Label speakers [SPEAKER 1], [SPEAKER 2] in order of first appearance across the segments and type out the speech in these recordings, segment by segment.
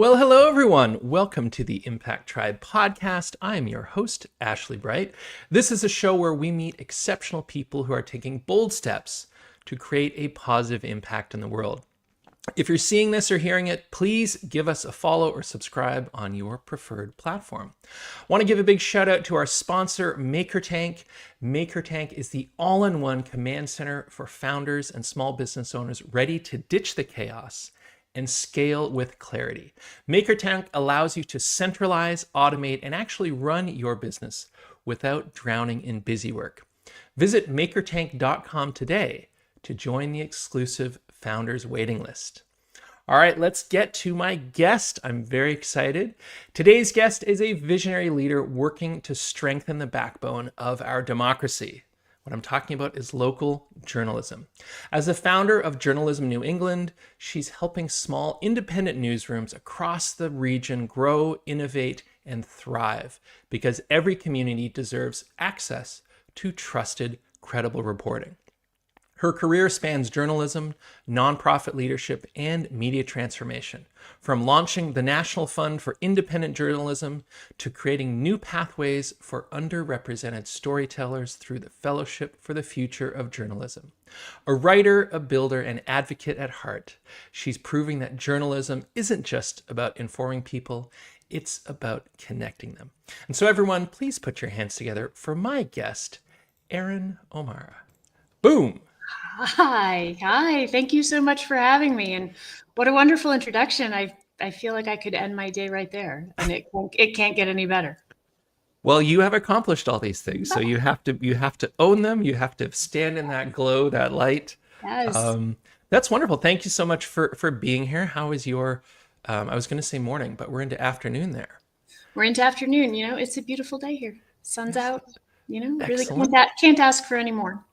[SPEAKER 1] Well, hello, everyone. Welcome to the Impact Tribe podcast. I'm your host, Ashley Bright. This is a show where we meet exceptional people who are taking bold steps to create a positive impact in the world. If you're seeing this or hearing it, please give us a follow or subscribe on your preferred platform. I want to give a big shout out to our sponsor, MakerTank. MakerTank is the all-in-one command center for founders and small business owners ready to ditch the chaos and scale with clarity. MakerTank allows you to centralize, automate, and actually run your business without drowning in busy work. Visit makertank.com today to join the exclusive founders waiting list. All right, let's get to my guest. I'm very excited. Today's guest is a visionary leader working to strengthen the backbone of our democracy. What I'm talking about is local journalism. As the founder of Journalism New England, she's helping small independent newsrooms across the region grow, innovate, and thrive because every community deserves access to trusted, credible reporting. Her career spans journalism, nonprofit leadership, and media transformation, from launching the National Fund for Independent Journalism to creating new pathways for underrepresented storytellers through the Fellowship for the Future of Journalism. A writer, a builder, and advocate at heart, she's proving that journalism isn't just about informing people, it's about connecting them. And so everyone, please put your hands together for my guest, Erin O'Mara. Boom!
[SPEAKER 2] Hi. Thank you so much for having me. And what a wonderful introduction. I feel like I could end my day right there, and it can't get any better.
[SPEAKER 1] Well, you have accomplished all these things, so you have to own them. You have to stand in that glow, that light.
[SPEAKER 2] Yes.
[SPEAKER 1] That's wonderful. Thank you so much for being here. How is your? I was going to say morning, but we're into afternoon there.
[SPEAKER 2] We're into afternoon. It's a beautiful day here. Sun's out. Really
[SPEAKER 1] Excellent.
[SPEAKER 2] can't ask for any more.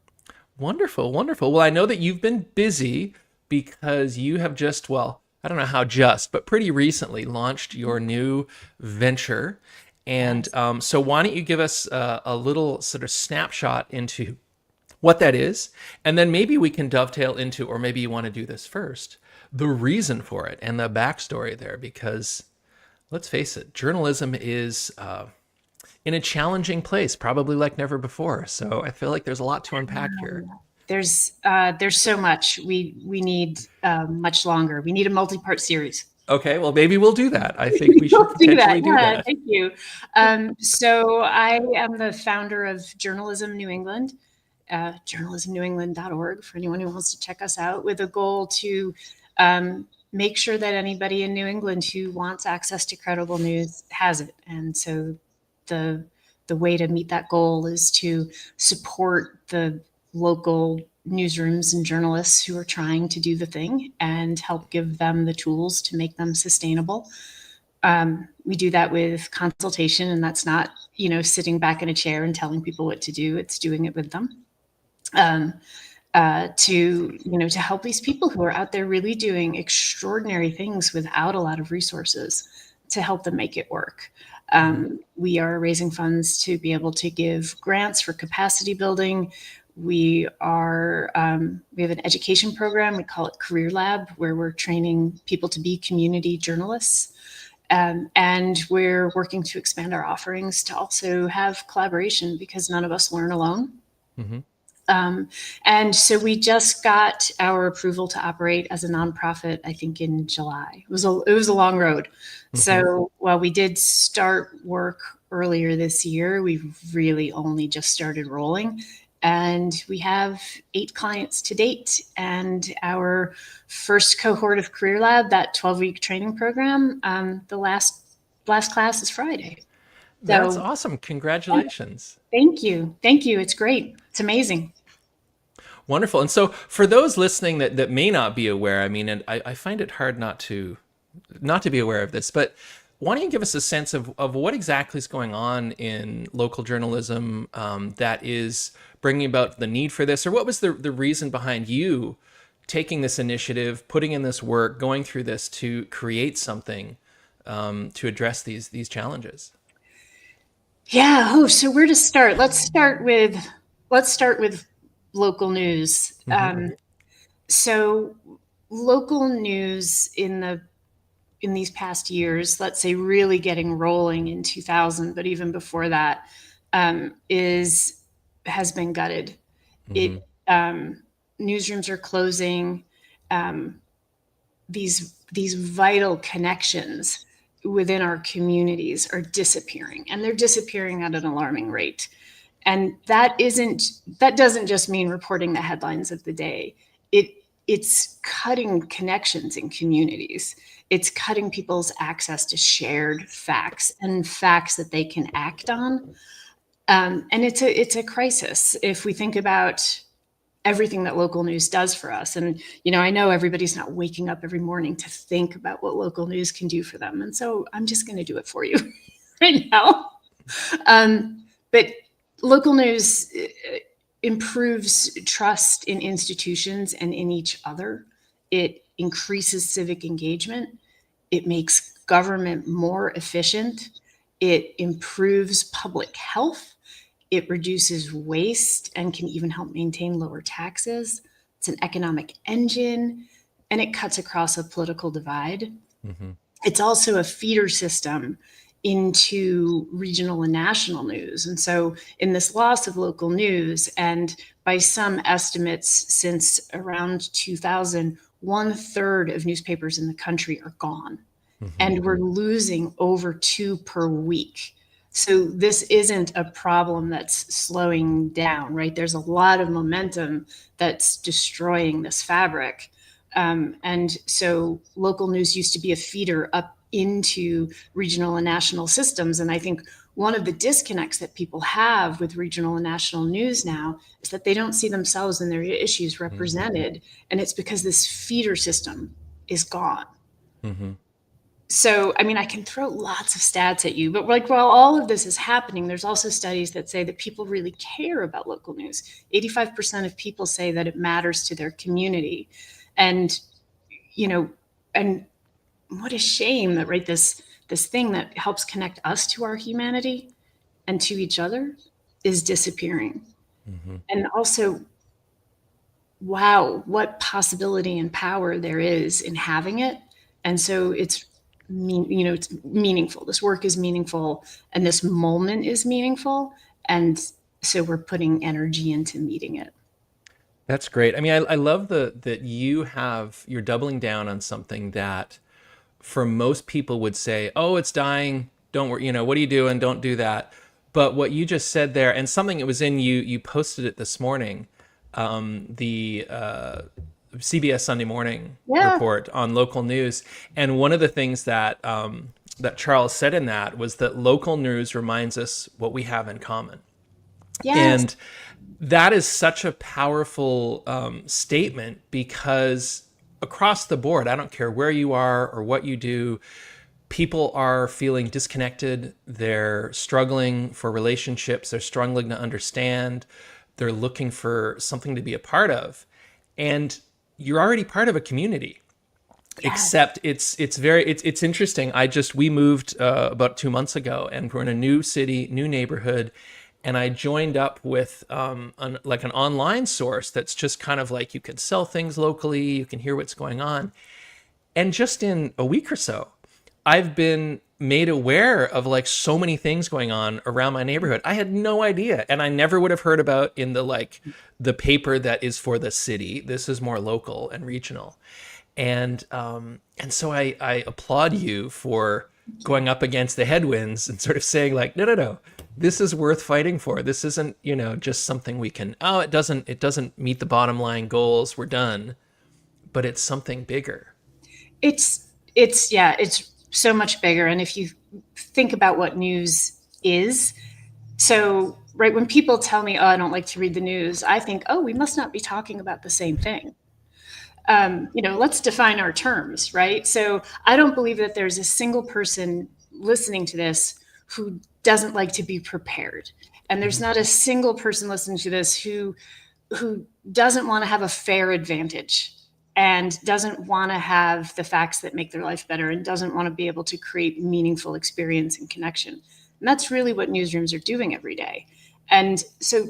[SPEAKER 1] Wonderful, wonderful. Well, I know that you've been busy because you have just, well, I don't know how just, but pretty recently launched your new venture. And so why don't you give us a little sort of snapshot into what that is, and then maybe we can dovetail into, or maybe you want to do this first, the reason for it and the backstory there, because let's face it, journalism is in a challenging place, probably like never before. So I feel like there's a lot to unpack here.
[SPEAKER 2] There's so much. We need much longer. We need a multi-part series.
[SPEAKER 1] Okay, well, maybe we'll do that. I think we should potentially do that.
[SPEAKER 2] Thank you. So I am the founder of Journalism New England, journalismnewengland.org for anyone who wants to check us out, with a goal to make sure that anybody in New England who wants access to credible news has it. And so the way to meet that goal is to support the local newsrooms and journalists who are trying to do the thing and help give them the tools to make them sustainable. We do that with consultation, and that's not, sitting back in a chair and telling people what to do. It's doing it with them. To help these people who are out there really doing extraordinary things without a lot of resources, to help them make it work. We are raising funds to be able to give grants for capacity building. We have an education program. We call it Career Lab, where we're training people to be community journalists. And we're working to expand our offerings to also have collaboration, because none of us learn alone. Mm-hmm. And so we just got our approval to operate as a nonprofit, I think, in July. It was a long road. Mm-hmm. So while we did start work earlier this year, we've really only just started rolling. And we have 8 clients to date. And our first cohort of Career Lab, that 12-week training program, the last class is Friday.
[SPEAKER 1] That's awesome. Congratulations.
[SPEAKER 2] Thank you. It's great. It's amazing.
[SPEAKER 1] Wonderful. And so for those listening that may not be aware, and I find it hard not to be aware of this, but why don't you give us a sense of what exactly is going on in local journalism that is bringing about the need for this, or what was the reason behind you taking this initiative, putting in this work, going through this to create something to address these challenges?
[SPEAKER 2] Yeah. So where to start? Let's start with local news. Mm-hmm. So local news in the in these past years, let's say really getting rolling in 2000, but even before that, has been gutted. It newsrooms are closing. These vital connections within our communities are disappearing, and they're disappearing at an alarming rate. And that doesn't just mean reporting the headlines of the day. It's cutting connections in communities. It's cutting people's access to shared facts and facts that they can act on. And it's a crisis if we think about everything that local news does for us. And, I know everybody's not waking up every morning to think about what local news can do for them. And so I'm just going to do it for you right now. But local news improves trust in institutions and in each other. It increases civic engagement. It makes government more efficient. It improves public health. It reduces waste and can even help maintain lower taxes. It's an economic engine, and it cuts across a political divide. It's also a feeder system into regional and national news. And so in this loss of local news, and by some estimates since around 2000, 1/3 of newspapers in the country are gone. And we're losing over 2 per week. So this isn't a problem that's slowing down, right? There's a lot of momentum that's destroying this fabric. And so local news used to be a feeder up into regional and national systems. And I think one of the disconnects that people have with regional and national news now is that they don't see themselves and their issues represented. And it's because this feeder system is gone. So, I mean, I can throw lots of stats at you, but while all of this is happening, there's also studies that say that people really care about local news. 85% of people say that it matters to their community. And, and what a shame that, right, this thing that helps connect us to our humanity and to each other is disappearing. And also, wow, what possibility and power there is in having it. And so it's meaningful. This work is meaningful, and this moment is meaningful. And so we're putting energy into meeting it.
[SPEAKER 1] That's great. I mean, I love that you're doubling down on something that for most people would say, oh, it's dying. Don't worry, what are you doing? Don't do that. But what you just said there, and something that was in you posted it this morning, the CBS Sunday Morning report on local news. And one of the things that that Charles said in that was that local news reminds us what we have in common. Yes. And that is such a powerful statement, because across the board, I don't care where you are or what you do, people are feeling disconnected. They're struggling for relationships. They're struggling to understand. They're looking for something to be a part of. And you're already part of a community. Yes. Except it's interesting. We moved about 2 months ago, and we're in a new city, new neighborhood. And I joined up with an online source that's just kind of like, you can sell things locally, you can hear what's going on. And just in a week or so, I've been made aware of like so many things going on around my neighborhood. I had no idea. And I never would have heard about in the paper that is for the city. This is more local and regional. And so I applaud you for going up against the headwinds and sort of saying like, no, this is worth fighting for. This isn't, just something we can, it doesn't meet the bottom line goals, we're done. But it's something bigger. It's so much bigger. And if you think about what news is, so right, when people tell me, oh, I don't like to read the news, I think, oh, we must not be talking about the same thing. Let's define our terms, right? So I don't believe that there's a single person listening to this who doesn't like to be prepared. And there's not a single person listening to this who doesn't want to have a fair advantage and doesn't want to have the facts that make their life better and doesn't want to be able to create meaningful experience and connection. And that's really what newsrooms are doing every day. And so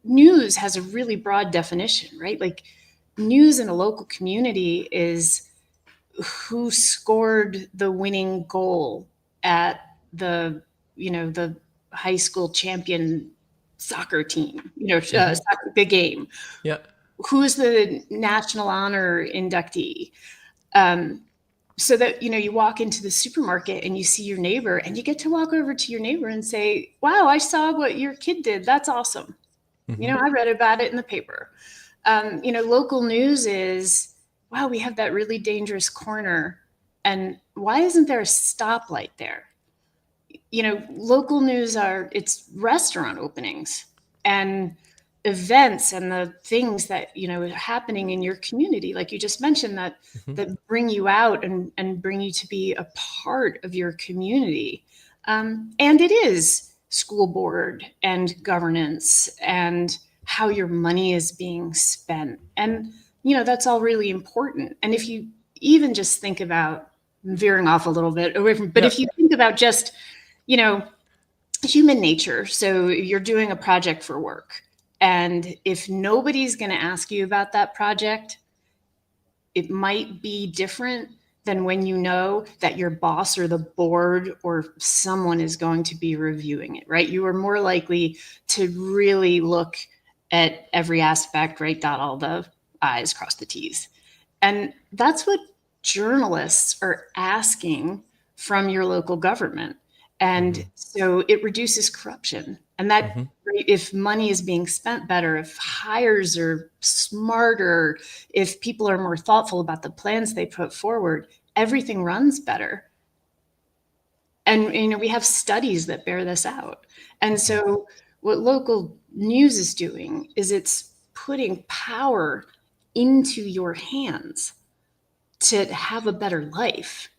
[SPEAKER 1] news has a really broad definition, right? Like, news in a local community is
[SPEAKER 2] who scored the winning goal at the, the high school champion soccer team,
[SPEAKER 1] Mm-hmm.
[SPEAKER 2] the game,
[SPEAKER 1] Yeah.
[SPEAKER 2] who's the national honor inductee. Um, so that, you walk into the supermarket and you see your neighbor and you get to walk over to your neighbor and say, wow, I saw what your kid did. That's awesome.
[SPEAKER 1] Mm-hmm.
[SPEAKER 2] I read about it in the paper. Local news is, wow, we have that really dangerous corner. And why isn't there a stoplight there? Local news it's restaurant openings and events and the things that, are happening in your community, like you just mentioned, that
[SPEAKER 1] Mm-hmm.
[SPEAKER 2] bring you out and bring you to be a part of your community. And it is school board and governance and how your money is being spent. And, that's all really important. And if you even just think about, I'm veering off a little bit away from, but
[SPEAKER 1] Yeah.
[SPEAKER 2] if you think about just, you know, human nature. So you're doing a project for work. And if nobody's going to ask you about that project, it might be different than when you know that your boss or the board or someone is going to be reviewing it, right? You are more likely to really look at every aspect, right? Dot all the I's, cross the T's. And that's what journalists are asking from your local government.
[SPEAKER 1] Mm-hmm.
[SPEAKER 2] And so it reduces corruption. And that,
[SPEAKER 1] Mm-hmm.
[SPEAKER 2] if money is being spent better, if hires are smarter, if people are more thoughtful about the plans they put forward, everything runs better. And, we have studies that bear this out. And so what local news is doing is it's putting power into your hands to have a better life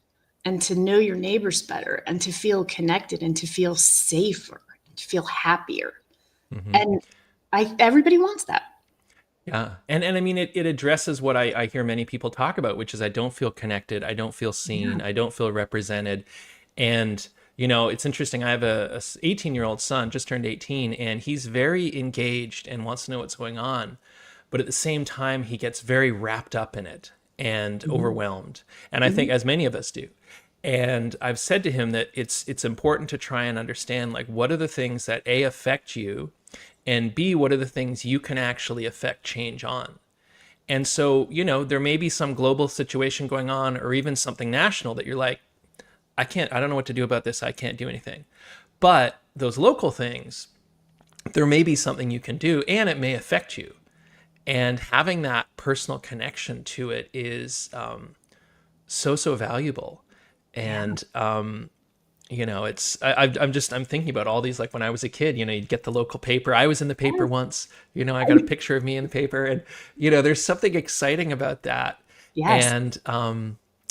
[SPEAKER 2] and to know your neighbors better and to feel connected and to feel safer, to feel happier.
[SPEAKER 1] Mm-hmm.
[SPEAKER 2] And everybody wants that.
[SPEAKER 1] Yeah. And I mean, it addresses what I hear many people talk about, which is I don't feel connected. I don't feel seen. I don't feel represented. And, it's interesting. I have a 18-year-old son, just turned 18, and he's very engaged and wants to know what's going on. But at the same time, he gets very wrapped up in it and
[SPEAKER 2] Mhm.
[SPEAKER 1] overwhelmed. And I think
[SPEAKER 2] Mhm.
[SPEAKER 1] as many of us do. And I've said to him that it's important to try and understand, like, what are the things that A, affect you, and B, what are the things you can actually affect change on? And so, there may be some global situation going on or even something national that you're like, I don't know what to do about this. I can't do anything. But those local things, there may be something you can do and it may affect you. And having that personal connection to it is so valuable.
[SPEAKER 2] Yeah.
[SPEAKER 1] And I'm thinking about all these, like when I was a kid, you'd get the local paper. I was in the paper once, I got a picture of me in the paper, and there's something exciting about that.
[SPEAKER 2] Yes.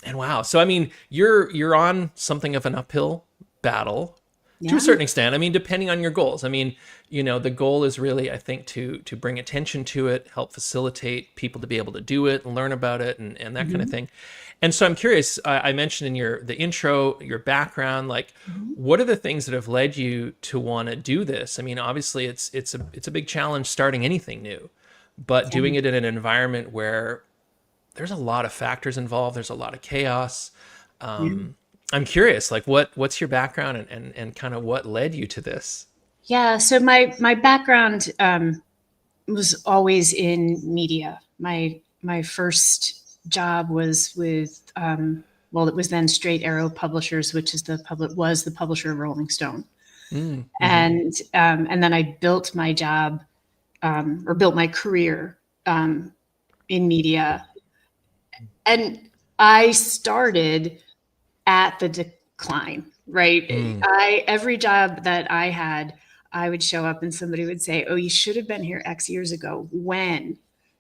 [SPEAKER 1] And wow. So I mean, you're on something of an uphill battle to a
[SPEAKER 2] Yeah.
[SPEAKER 1] certain extent. I mean, depending on your goals. I mean, the goal is really, I think, to bring attention to it, help facilitate people to be able to do it and learn about it and that kind of
[SPEAKER 2] Mhm.
[SPEAKER 1] thing. And so I'm curious, I mentioned in the intro, your background, like
[SPEAKER 2] Mhm.
[SPEAKER 1] what are the things that have led you to want to do this? I mean, obviously it's a big challenge starting anything new, but
[SPEAKER 2] Yeah.
[SPEAKER 1] doing it in an environment where there's a lot of factors involved, there's a lot of chaos.
[SPEAKER 2] Yeah.
[SPEAKER 1] I'm curious, like what's your background and kind of what led you to this?
[SPEAKER 2] Yeah. So my background was always in media. My first job was with well, it was then Straight Arrow Publishers, which is the publisher of Rolling Stone.
[SPEAKER 1] Mm-hmm.
[SPEAKER 2] And then I built my job or built my career in media. And I started at the decline, right?
[SPEAKER 1] Mm.
[SPEAKER 2] Every job that I had, I would show up and somebody would say, "Oh, you should have been here X years ago when,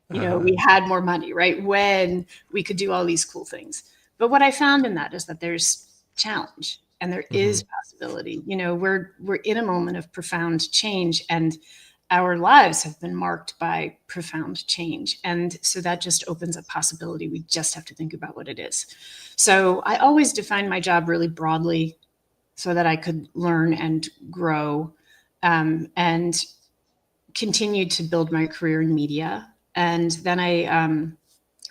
[SPEAKER 1] Uh-huh.
[SPEAKER 2] we had more money, right? When we could do all these cool things." But what I found in that is that there's challenge and there
[SPEAKER 1] Mm-hmm.
[SPEAKER 2] is possibility. We're in a moment of profound change, and our lives have been marked by profound change. And so that just opens up possibility. We just have to think about what it is. So I always defined my job really broadly so that I could learn and grow, and continued to build my career in media. And then I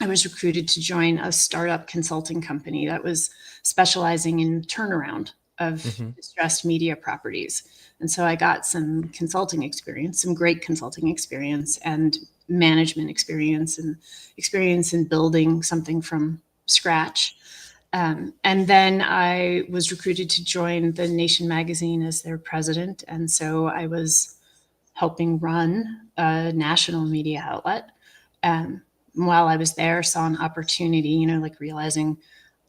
[SPEAKER 2] I was recruited to join a startup consulting company that was specializing in turnaround of
[SPEAKER 1] Mm-hmm.
[SPEAKER 2] distressed media properties. And so I got some consulting experience, some great consulting experience, and management experience, and experience in building something from scratch. And then I was recruited to join the Nation magazine as their president. And so I was helping run a national media outlet. Um, while I was there, saw an opportunity, like realizing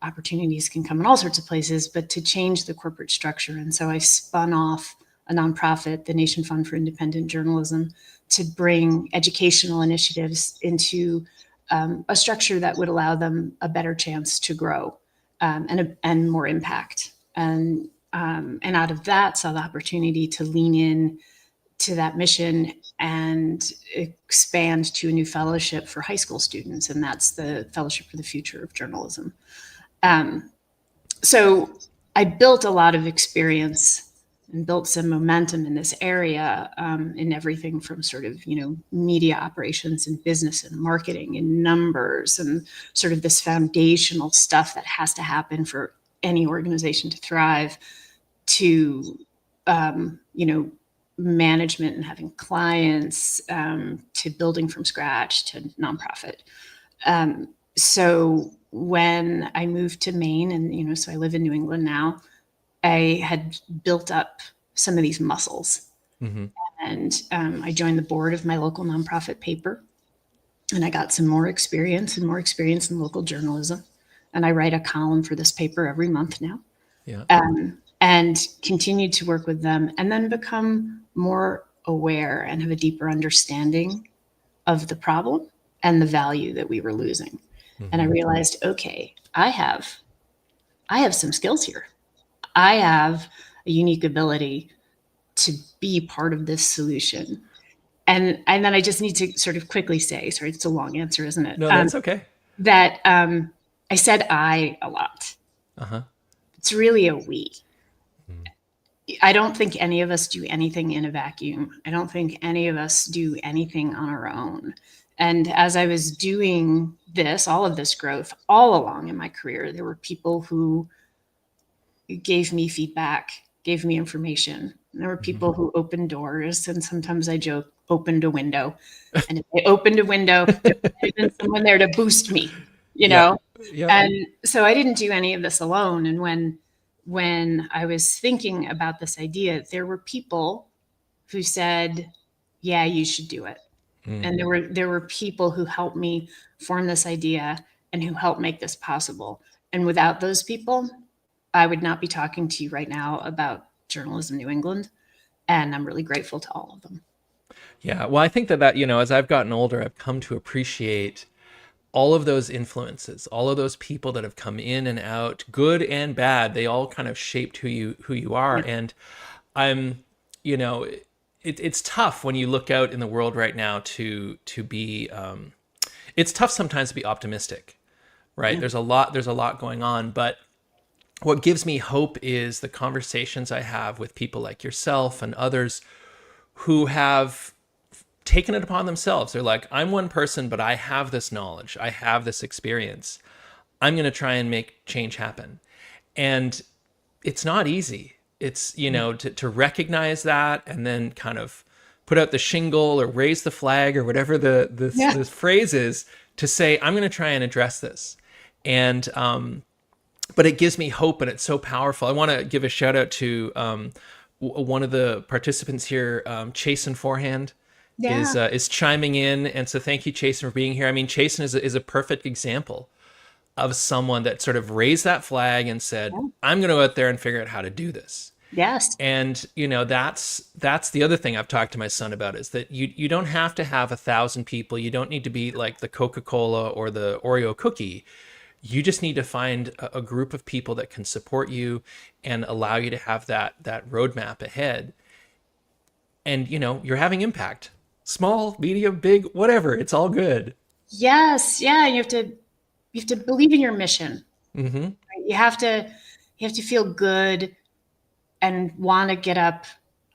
[SPEAKER 2] opportunities can come in all sorts of places, but to change the corporate structure. And so I spun off a nonprofit, the Nation Fund for Independent Journalism, to bring educational initiatives into a structure that would allow them a better chance to grow, and more impact. And out of that, saw the opportunity to lean in to that mission and expand to a new fellowship for high school students, and that's the Fellowship for the Future of Journalism. Um, so I built a lot of experience and built some momentum in this area, in everything from sort of, media operations and business and marketing and numbers and sort of this foundational stuff that has to happen for any organization to thrive, to, management and having clients, to building from scratch to nonprofit. So when I moved to Maine, and so I live in New England now, I had built up some of these muscles,
[SPEAKER 1] Mm-hmm.
[SPEAKER 2] and I joined the board of my local nonprofit paper, and I got some more experience in local journalism, and I write a column for this paper every month now.
[SPEAKER 1] Yeah.
[SPEAKER 2] And continued to work with them, and then become more aware and have a deeper understanding of the problem and the value that we were losing. And I
[SPEAKER 1] Mm-hmm.
[SPEAKER 2] realized, okay, I have some skills here. I have a unique ability to be part of this solution. And then I just need to sort of quickly say, sorry, it's a long answer, isn't it?
[SPEAKER 1] No, that's okay.
[SPEAKER 2] That I said I a lot.
[SPEAKER 1] Uh-huh.
[SPEAKER 2] It's really a we.
[SPEAKER 1] Mm.
[SPEAKER 2] I don't think any of us do anything in a vacuum. I don't think any of us do anything on our own. And as I was doing this, all of this growth all along in my career, there were people who gave me feedback, gave me information. And there were
[SPEAKER 1] Mm-hmm.
[SPEAKER 2] people who opened doors, and sometimes I joke, opened a window. And if they opened a window, there might have been someone there to boost me, you
[SPEAKER 1] Yep.
[SPEAKER 2] know?
[SPEAKER 1] Yep.
[SPEAKER 2] And so I didn't do any of this alone. And when I was thinking about this idea, there were people who said, yeah, you should do it.
[SPEAKER 1] Mm.
[SPEAKER 2] And there were people who helped me form this idea and who helped make this possible. And without those people, I would not be talking to you right now about Journalism New England. And I'm really grateful to all of them.
[SPEAKER 1] Yeah. Well, I think that, as I've gotten older, I've come to appreciate all of those influences, all of those people that have come in and out, good and bad. They all kind of shaped who you are.
[SPEAKER 2] Yeah.
[SPEAKER 1] And I'm, it's tough when you look out in the world right now to be. It's tough sometimes to be optimistic, right?
[SPEAKER 2] Yeah.
[SPEAKER 1] There's a lot going on, but what gives me hope is the conversations I have with people like yourself and others who have taken it upon themselves. They're like, I'm one person, but I have this knowledge. I have this experience. I'm going to try and make change happen. And it's not easy. It's, to recognize that and then kind of put out the shingle or raise the flag or whatever the phrase is, to say, I'm going to try and address this. And, but it gives me hope, and it's so powerful. I want to give a shout out to one of the participants here, Chasen Forehand, is chiming in, and so thank you, Chasen, for being here. I mean, Chasen is a perfect example of someone that sort of raised that flag and said, I'm going to go out there and figure out how to do this.
[SPEAKER 2] Yes.
[SPEAKER 1] And that's the other thing I've talked to my son about, is that you don't have to have 1,000 people. You don't need to be like the Coca-Cola or the Oreo cookie. You just need to find a group of people that can support you and allow you to have that roadmap ahead. And you're having impact. Small, medium, big, whatever. It's all good.
[SPEAKER 2] Yes. Yeah. You have to believe in your mission.
[SPEAKER 1] Mm-hmm.
[SPEAKER 2] Right? You have to feel good and want to get up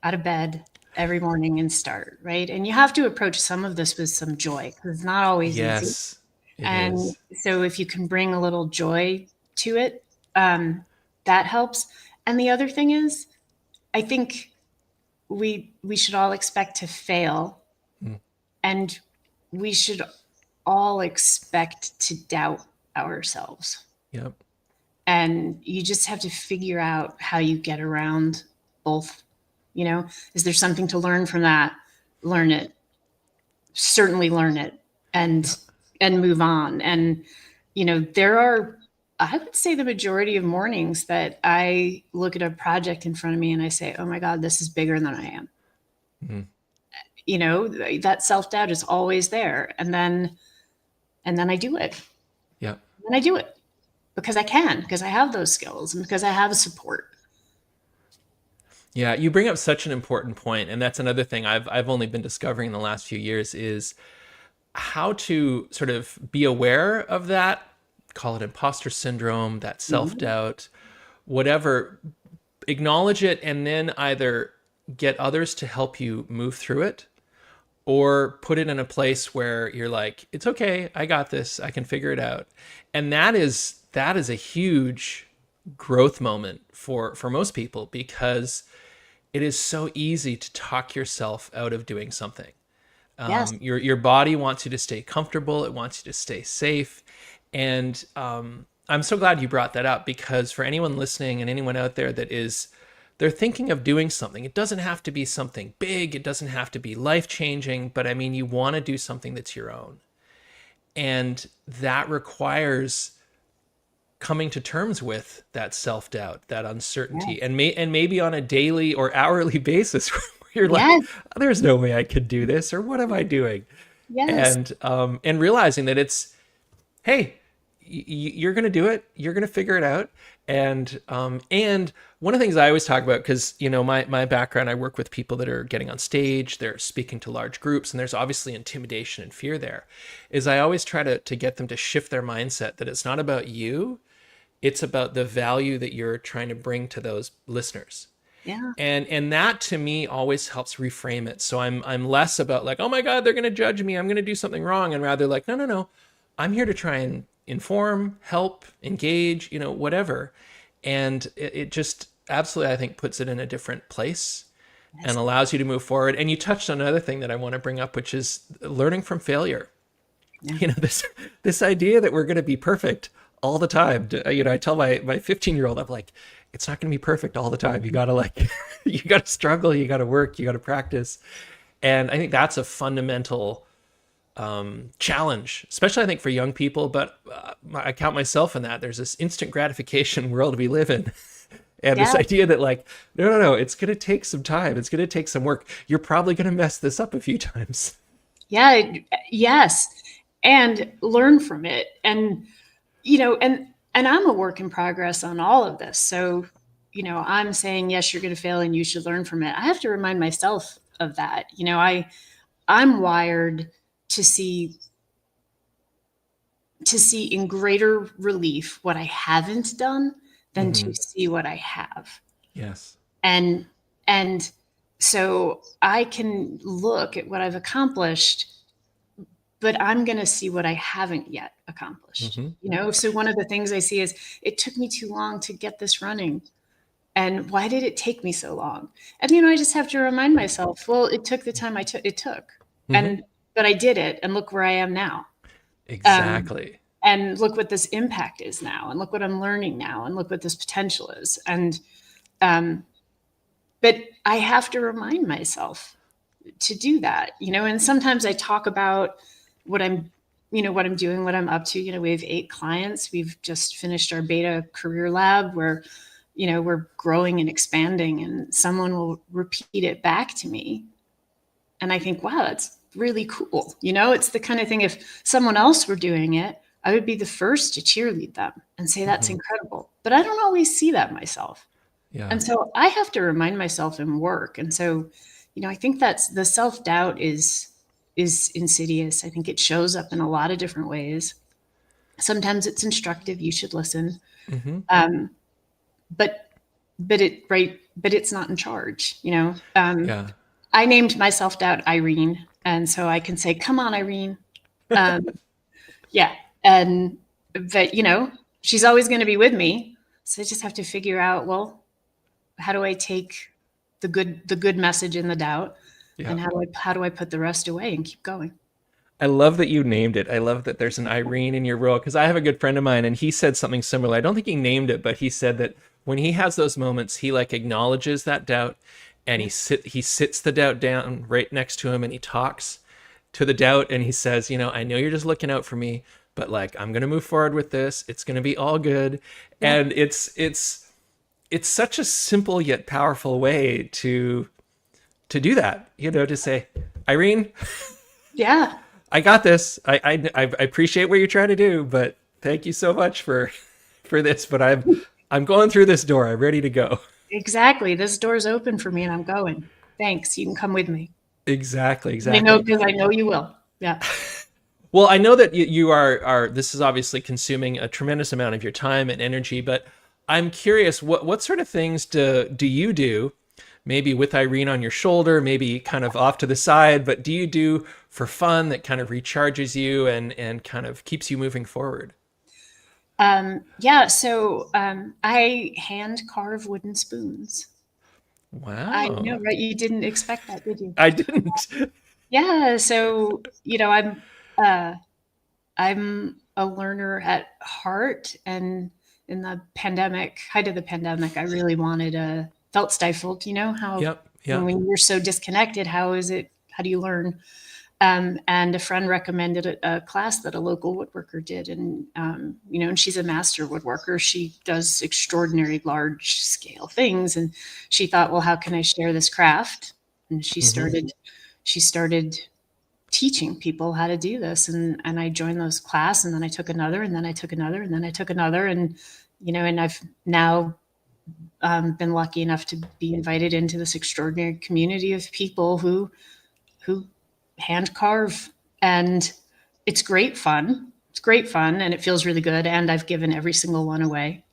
[SPEAKER 2] out of bed every morning and start, right? And you have to approach some of this with some joy, because it's not always easy.
[SPEAKER 1] Yes. It
[SPEAKER 2] And
[SPEAKER 1] is.
[SPEAKER 2] so if you can bring a little joy to it, that helps. And the other thing is, I think we should all expect to fail,
[SPEAKER 1] Mm.
[SPEAKER 2] and we should all expect to doubt ourselves.
[SPEAKER 1] Yep.
[SPEAKER 2] And you just have to figure out how you get around both. Is there something to learn from that? Learn it. Certainly learn it,
[SPEAKER 1] Yeah.
[SPEAKER 2] and move on. And there are, I would say, the majority of mornings that I look at a project in front of me and I say, oh my God, this is bigger than I am.
[SPEAKER 1] Mm.
[SPEAKER 2] That self-doubt is always there. And then I do it.
[SPEAKER 1] Yep.
[SPEAKER 2] And I do it because I can, because I have those skills and because I have support.
[SPEAKER 1] Yeah, you bring up such an important point, and that's another thing I've only been discovering in the last few years is how to sort of be aware of that, call it imposter syndrome, that
[SPEAKER 2] Mhm.
[SPEAKER 1] self-doubt, whatever, acknowledge it and then either get others to help you move through it or put it in a place where you're like, it's okay, I got this, I can figure it out. And that is a huge growth moment for most people because it is so easy to talk yourself out of doing something.
[SPEAKER 2] Yes.
[SPEAKER 1] Your body wants you to stay comfortable. It wants you to stay safe. And I'm so glad you brought that up because for anyone listening and anyone out there they're thinking of doing something. It doesn't have to be something big. It doesn't have to be life changing. But I mean, you want to do something that's your own, and that requires coming to terms with that self doubt, that
[SPEAKER 2] Yeah.
[SPEAKER 1] uncertainty, and maybe on a daily or hourly basis where you're like,
[SPEAKER 2] Yes.
[SPEAKER 1] "There's no way I could do this," or "What am I doing?"
[SPEAKER 2] Yes.
[SPEAKER 1] And realizing that it's, hey, you're gonna do it, you're gonna figure it out, and one of the things I always talk about because my background, I work with people that are getting on stage, they're speaking to large groups, and there's obviously intimidation and fear there. Is I always try to get them to shift their mindset that it's not about you, it's about the value that you're trying to bring to those listeners.
[SPEAKER 2] Yeah.
[SPEAKER 1] And that to me always helps reframe it. So I'm less about like, oh my God, they're gonna judge me, I'm gonna do something wrong, and rather like, no, no, no, I'm here to try and inform, help, engage, whatever. And it just absolutely, I think, puts it in a different place and
[SPEAKER 2] Yes.
[SPEAKER 1] allows you to move forward. And you touched on another thing that I want to bring up, which is learning from failure.
[SPEAKER 2] Yeah.
[SPEAKER 1] This idea that we're going to be perfect all the time. I tell my 15-year-old, I'm like, it's not going to be perfect all the time. You got to you got to struggle, you got to work, you got to practice. And I think that's a fundamental challenge, especially I think for young people. But I count myself in that. There's this instant gratification world we live in. And this
[SPEAKER 2] Yeah.
[SPEAKER 1] idea that like, no, no, no, it's going to take some time. It's going to take some work. You're probably going to mess this up a few times.
[SPEAKER 2] Yeah. Yes. And learn from it. And I'm a work in progress on all of this. So, I'm saying, yes, you're going to fail and you should learn from it. I have to remind myself of that. I'm wired to see in greater relief what I haven't done than to
[SPEAKER 1] Mm-hmm.
[SPEAKER 2] see what I have.
[SPEAKER 1] Yes.
[SPEAKER 2] And and so I can look at what I've accomplished, but I'm going to see what I haven't yet accomplished.
[SPEAKER 1] Mm-hmm.
[SPEAKER 2] So one of the things I see is it took me too long to get this running. And why did it take me so long? And I just have to remind myself, well, it took the time it took.
[SPEAKER 1] Mm-hmm.
[SPEAKER 2] And but I did it, and look where I am now. Um,
[SPEAKER 1] Exactly.
[SPEAKER 2] and look what this impact is now, and look what I'm learning now, and look what this potential is. And um, but I have to remind myself to do that. And sometimes I talk about what I'm doing, what I'm up to. We have 8 clients. We've just finished our beta career lab where we're growing and expanding, and someone will repeat it back to me, and I think, wow, that's really cool. It's the kind of thing, if someone else were doing it, I would be the first to cheerlead them and say that's
[SPEAKER 1] Mm-hmm.
[SPEAKER 2] incredible. But I don't always see that myself.
[SPEAKER 1] Yeah.
[SPEAKER 2] And so I have to remind myself in work. And so, I think that's the self-doubt is insidious. I think it shows up in a lot of different ways. Sometimes it's instructive, you should listen.
[SPEAKER 1] Mm-hmm.
[SPEAKER 2] Um, but but it's not in charge.
[SPEAKER 1] Yeah.
[SPEAKER 2] I named my self-doubt Irene, and so I can say, come on, Irene. Um, yeah. And, but, you know, she's always going to be with me. So I just have to figure out, well, how do I take the good message in the doubt,
[SPEAKER 1] Yeah.
[SPEAKER 2] and how do I put the rest away and keep going?
[SPEAKER 1] I love that you named it. I love that there's an Irene in your role, because I have a good friend of mine and he said something similar. I don't think he named it, but he said that when he has those moments, he like acknowledges that doubt and he sits the doubt down right next to him and he talks to the doubt and he says, you know, I know you're just looking out for me, but like I'm going to move forward with this. It's going to be all good.
[SPEAKER 2] Yeah.
[SPEAKER 1] And it's such a simple yet powerful way to do that, you know, to say, Irene,
[SPEAKER 2] Yeah.
[SPEAKER 1] I got this. I appreciate what you're trying to do, but thank you so much for this. But I'm going through this door. I'm ready to go.
[SPEAKER 2] Exactly. This door's open for me and I'm going. Thanks. You can come with me.
[SPEAKER 1] Exactly.
[SPEAKER 2] I know,
[SPEAKER 1] Exactly.
[SPEAKER 2] because I know you will. Yeah.
[SPEAKER 1] Well, I know that you are. This is obviously consuming a tremendous amount of your time and energy, but I'm curious, what sort of things do you do? Maybe with Irene on your shoulder, maybe kind of off to the side, but do you do for fun that kind of recharges you and kind of keeps you moving forward?
[SPEAKER 2] Yeah. So I hand carve wooden spoons. I know,
[SPEAKER 1] Wow.
[SPEAKER 2] right? You didn't expect that, did you?
[SPEAKER 1] I didn't.
[SPEAKER 2] Yeah. So, you know, uh, I'm a learner at heart, and in the height of the pandemic, I really felt stifled. You know how
[SPEAKER 1] Yep. Yep.
[SPEAKER 2] when you're so disconnected, how do you learn? And a friend recommended a class that a local woodworker did, and you know, and she's a master woodworker. She does extraordinary large scale things, and she thought, well, how can I share this craft? And
[SPEAKER 1] Hmm.
[SPEAKER 2] she started teaching people how to do this, and I joined those class, and then I took another, and then I took another, and then I took another, and you know, and I've now been lucky enough to be invited into this extraordinary community of people who hand carve, and it's great fun. It's great fun, and it feels really good. And I've given every single one away.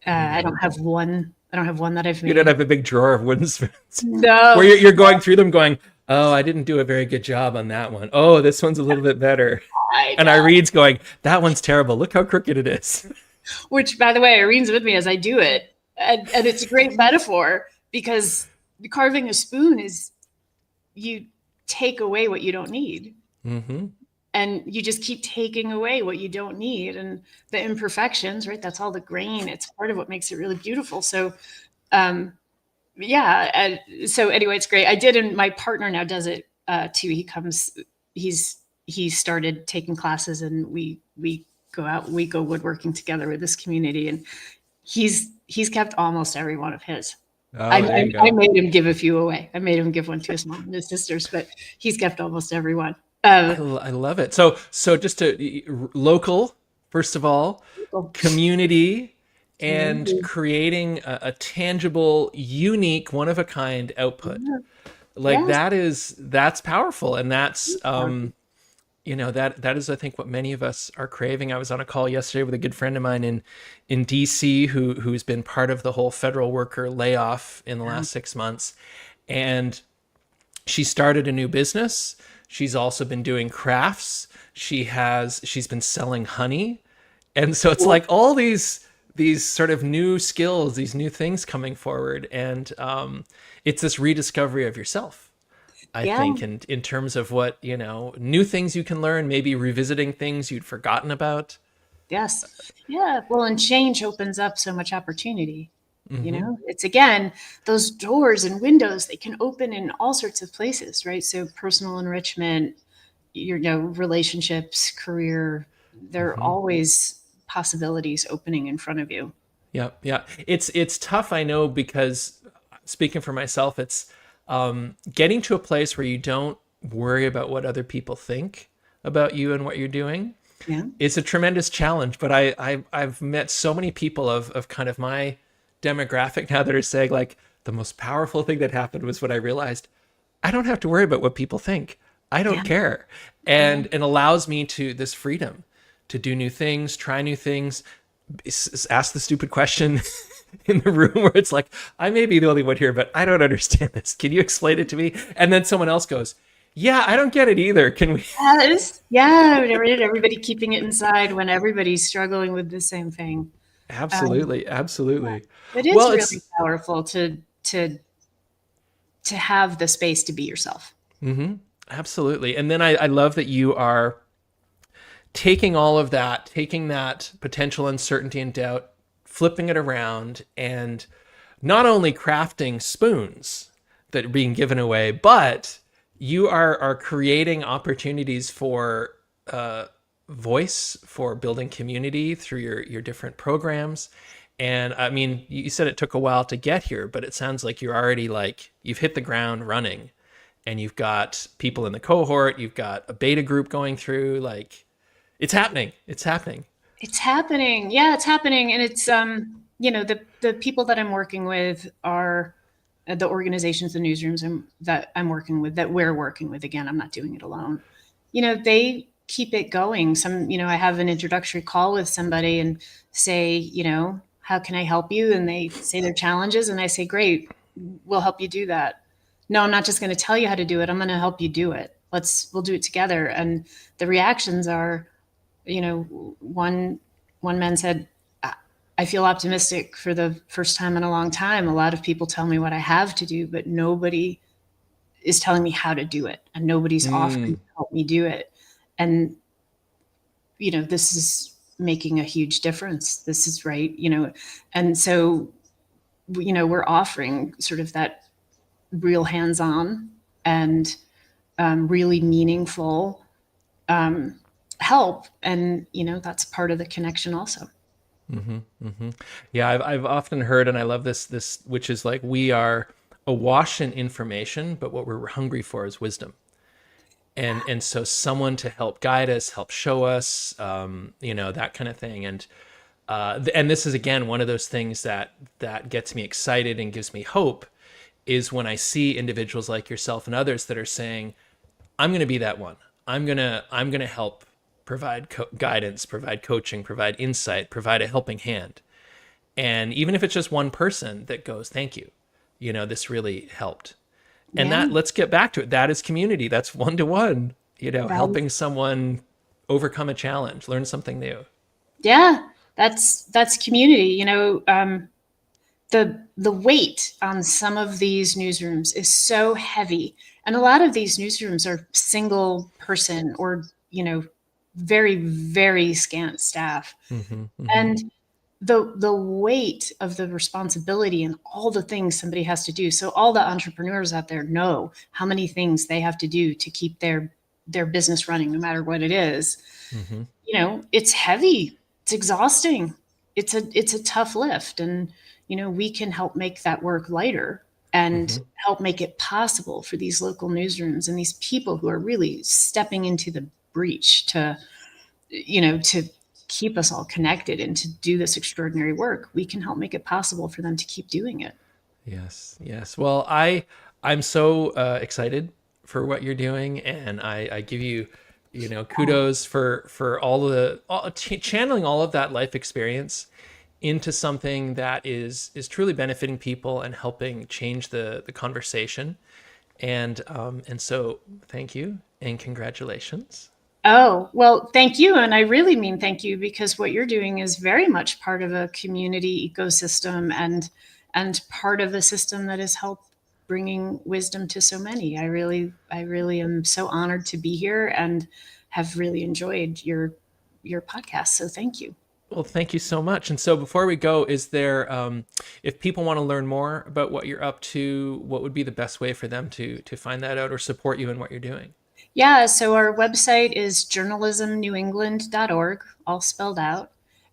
[SPEAKER 1] There you
[SPEAKER 2] I
[SPEAKER 1] go.
[SPEAKER 2] don't have one. I don't have one that I've
[SPEAKER 1] You don't
[SPEAKER 2] made.
[SPEAKER 1] have a big drawer of wooden spoons where
[SPEAKER 2] No,
[SPEAKER 1] you're going through them going, oh, I didn't do a very good job on that one. Oh, this one's a little bit better.
[SPEAKER 2] I
[SPEAKER 1] And
[SPEAKER 2] know.
[SPEAKER 1] Irene's going, that one's terrible. Look how crooked it is.
[SPEAKER 2] Which, by the way, Irene's with me as I do it, and it's a great metaphor, because carving a spoon is, you take away what you don't need,
[SPEAKER 1] Hmm.
[SPEAKER 2] and you just keep taking away what you don't need, and the imperfections, right? That's all the grain. It's part of what makes it really beautiful. So um, yeah. So anyway, it's great. I did, and my partner now does it too. He's he started taking classes, and we go out, we go woodworking together with this community, and he's kept almost every one of his.
[SPEAKER 1] Oh, there you
[SPEAKER 2] I
[SPEAKER 1] go.
[SPEAKER 2] made him give a few away. I made him give one to his mom and his sisters, but he's kept almost every one.
[SPEAKER 1] I love it. So just to local, first of all, community, and
[SPEAKER 2] Community.
[SPEAKER 1] creating a tangible, unique, one of a kind output.
[SPEAKER 2] Yeah.
[SPEAKER 1] Like
[SPEAKER 2] Yes.
[SPEAKER 1] that's powerful. And that's, you know, that is, I think, what many of us are craving. I was on a call yesterday with a good friend of mine in DC who's been part of the whole federal worker layoff in the
[SPEAKER 2] Yeah.
[SPEAKER 1] last 6 months. And she started a new business. She's also been doing crafts. She's been selling honey. And so it's like all these sort of new skills, these new things coming forward. And it's this rediscovery of yourself, I
[SPEAKER 2] Yeah.
[SPEAKER 1] think, in terms of what, you know, new things you can learn, maybe revisiting things you'd forgotten about.
[SPEAKER 2] Yes. Yeah. Well, and change opens up so much opportunity. You
[SPEAKER 1] Hmm.
[SPEAKER 2] know, it's again, those doors and windows, they can open in all sorts of places, right? So personal enrichment, you know, relationships, career, there are
[SPEAKER 1] Hmm.
[SPEAKER 2] always possibilities opening in front of you.
[SPEAKER 1] Yeah, yeah. It's tough, I know, because speaking for myself, it's getting to a place where you don't worry about what other people think about you and what you're doing.
[SPEAKER 2] Yeah.
[SPEAKER 1] It's a tremendous challenge, but I've met so many people of kind of my demographic now that are saying like the most powerful thing that happened was when I realized I don't have to worry about what people think. I
[SPEAKER 2] Yeah.
[SPEAKER 1] don't care.
[SPEAKER 2] Yeah.
[SPEAKER 1] And allows me to this freedom to do new things, try new things, ask the stupid question in the room where it's like, I may be the only one here, but I don't understand this. Can you explain it to me? And then someone else goes, Yeah, I don't get it either. Can we?
[SPEAKER 2] Yes. Yeah, everybody keeping it inside when everybody's struggling with the same thing. Um,
[SPEAKER 1] Absolutely, absolutely.
[SPEAKER 2] it is
[SPEAKER 1] Well,
[SPEAKER 2] really
[SPEAKER 1] it's
[SPEAKER 2] powerful to to have the space to be yourself.
[SPEAKER 1] absolutely. And then I love that you are taking all of that, taking that potential uncertainty and doubt, flipping it around, and not only crafting spoons that are being given away, but you are creating opportunities for voice, for building community through your different programs. And I mean, you said it took a while to get here, but it sounds like you're already like you've hit the ground running, and you've got people in the cohort, you've got a beta group going through. Like, it's happening. It's happening.
[SPEAKER 2] It's happening. Yeah, it's happening. And it's the people that I'm working with are the organizations, the newsrooms that I'm working with, that we're working with. Again, I'm not doing it alone. They keep it going. I have an introductory call with somebody and say, how can I help you? And they say their challenges, and I say, great, we'll help you do that. No, I'm not just going to tell you how to do it. I'm going to help you do it. We'll do it together. And the reactions are, one man said, I feel optimistic for the first time in a long time. A lot of people tell me what I have to do, but nobody is telling me how to do it, and nobody's offering to help me do it. And this is making a huge difference. This is right. And so we're offering sort of that real hands-on and really meaningful help, and that's part of the connection also.
[SPEAKER 1] Yeah, I've often heard, and I love this, which is like we are awash in information, but what we're hungry for is wisdom. And so someone to help guide us, help show us, that kind of thing. And this is again one of those things that gets me excited and gives me hope, is when I see individuals like yourself and others that are saying, I'm going to be that one. I'm going to help provide guidance, provide coaching, provide insight, provide a helping hand. And even if it's just one person that goes, thank you, this really helped. And
[SPEAKER 2] Yeah,
[SPEAKER 1] that, let's get back to it. That is community. That's one to one,
[SPEAKER 2] that is,
[SPEAKER 1] helping someone overcome a challenge, learn something new.
[SPEAKER 2] yeah, that's community. The weight on some of these newsrooms is so heavy, and a lot of these newsrooms are single person, or very, very scant staff.
[SPEAKER 1] Hmm, hmm.
[SPEAKER 2] And the weight of the responsibility and all the things somebody has to do. So all the entrepreneurs out there know how many things they have to do to keep their business running, no matter what it is.
[SPEAKER 1] Hmm.
[SPEAKER 2] It's heavy, it's exhausting, it's a tough lift. And we can help make that work lighter, and
[SPEAKER 1] Hmm.
[SPEAKER 2] help make it possible for these local newsrooms and these people who are really stepping into the breach to keep us all connected and to do this extraordinary work. We can help make it possible for them to keep doing it.
[SPEAKER 1] Yes, yes. Well, I'm so excited for what you're doing, and I give you, kudos for channeling all of that life experience into something that is truly benefiting people and helping change the conversation. And so thank you and congratulations.
[SPEAKER 2] Oh, well, thank you. And I really mean thank you, because what you're doing is very much part of a community ecosystem, and part of a system that has helped bringing wisdom to so many. I really am so honored to be here, and have really enjoyed your podcast. So thank you.
[SPEAKER 1] Well, thank you so much. And so before we go, is there, if people want to learn more about what you're up to, what would be the best way for them to find that out or support you in what you're doing?
[SPEAKER 2] Yeah, so our website is journalismnewengland.org, all spelled out.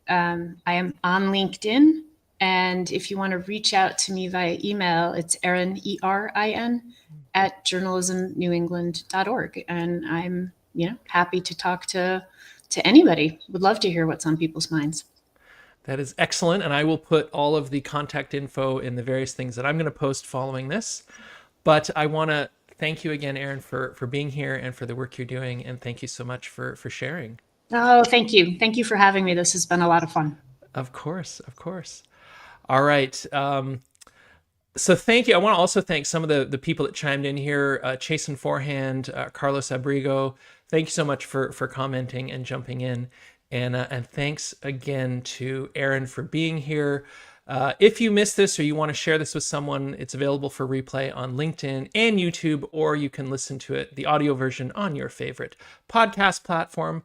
[SPEAKER 2] I am on LinkedIn, and if you want to reach out to me via email, it's Erin, Erin, at journalismnewengland.org. And I'm, happy to talk to anybody. Would love to hear what's on people's minds.
[SPEAKER 1] That is excellent. And I will put all of the contact info in the various things that I'm going to post following this. But I want to thank you again, Erin, for being here and for the work you're doing. And thank you so much for sharing.
[SPEAKER 2] Oh, thank you. Thank you for having me. This has been a lot of fun.
[SPEAKER 1] Of course, of course. All right. So thank you. I want to also thank some of the people that chimed in here. Chasen Forehand, Carlos Abrigo. Thank you so much for commenting and jumping in. And thanks again to Erin for being here. If you missed this or you want to share this with someone, it's available for replay on LinkedIn and YouTube, or you can listen to it, the audio version, on your favorite podcast platform.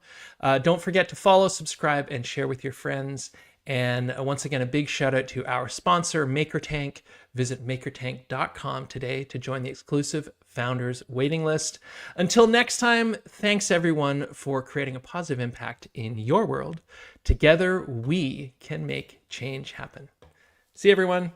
[SPEAKER 1] Don't forget to follow, subscribe, and share with your friends. And once again, a big shout out to our sponsor, MakerTank. Visit makertank.com today to join the exclusive founders waiting list. Until next time, thanks everyone for creating a positive impact in your world. Together, we can make change happen. See you, everyone.